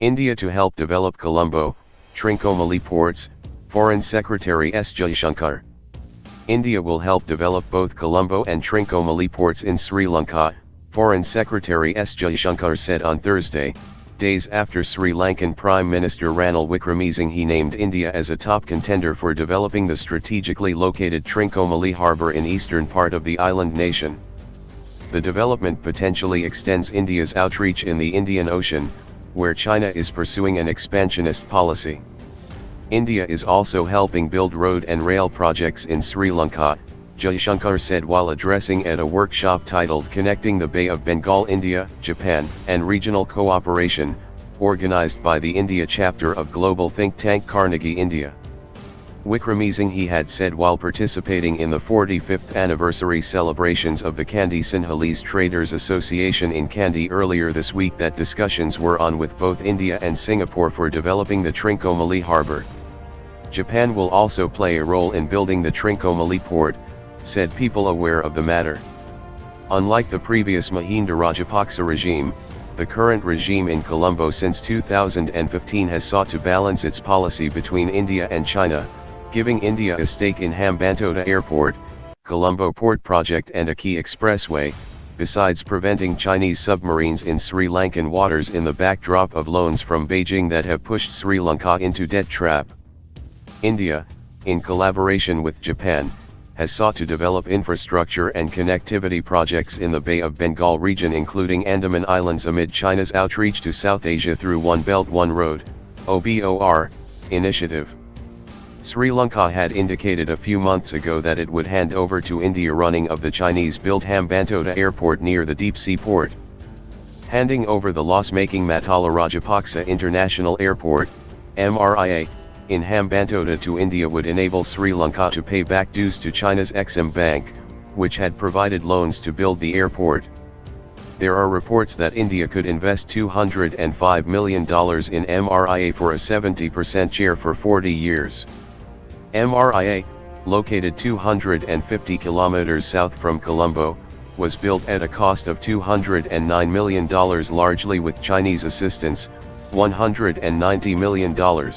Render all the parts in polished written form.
India to help develop Colombo, Trincomalee Ports, Foreign Secretary S Jaishankar. India will help develop both Colombo and Trincomalee ports in Sri Lanka, Foreign Secretary S Jaishankar said on Thursday, days after Sri Lankan Prime Minister Ranil Wickremesinghe named India as a top contender for developing the strategically located Trincomalee harbour in eastern part of the island nation. The development potentially extends India's outreach in the Indian Ocean, where China is pursuing an expansionist policy. India is also helping build road and rail projects in Sri Lanka, Jaishankar said while addressing at a workshop titled Connecting the Bay of Bengal, India, Japan, and Regional Cooperation, organized by the India chapter of global think tank Carnegie India. Wickremesinghe had said while participating in the 45th anniversary celebrations of the Kandy Sinhalese Traders Association in Kandy earlier this week that discussions were on with both India and Singapore for developing the Trincomalee harbour. Japan will also play a role in building the Trincomalee port, said people aware of the matter. Unlike the previous Mahinda Rajapaksa regime, the current regime in Colombo since 2015 has sought to balance its policy between India and China, giving India a stake in Hambantota Airport, Colombo Port Project and a key expressway, besides preventing Chinese submarines in Sri Lankan waters in the backdrop of loans from Beijing that have pushed Sri Lanka into debt trap. India, in collaboration with Japan, has sought to develop infrastructure and connectivity projects in the Bay of Bengal region including Andaman Islands amid China's outreach to South Asia through One Belt One Road, OBOR, initiative. Sri Lanka had indicated a few months ago that it would hand over to India running of the Chinese-built Hambantota Airport near the deep-sea port. Handing over the loss-making Matala Rajapaksa International Airport, MRIA, in Hambantota to India would enable Sri Lanka to pay back dues to China's Exim Bank, which had provided loans to build the airport. There are reports that India could invest $205 million in MRIA for a 70% share for 40 years. MRIA, located 250 kilometers south from Colombo, was built at a cost of $209 million largely with Chinese assistance, $190 million.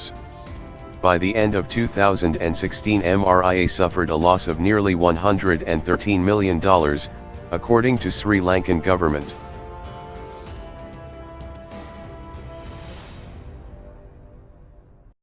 By the end of 2016 MRIA suffered a loss of nearly $113 million, according to Sri Lankan government.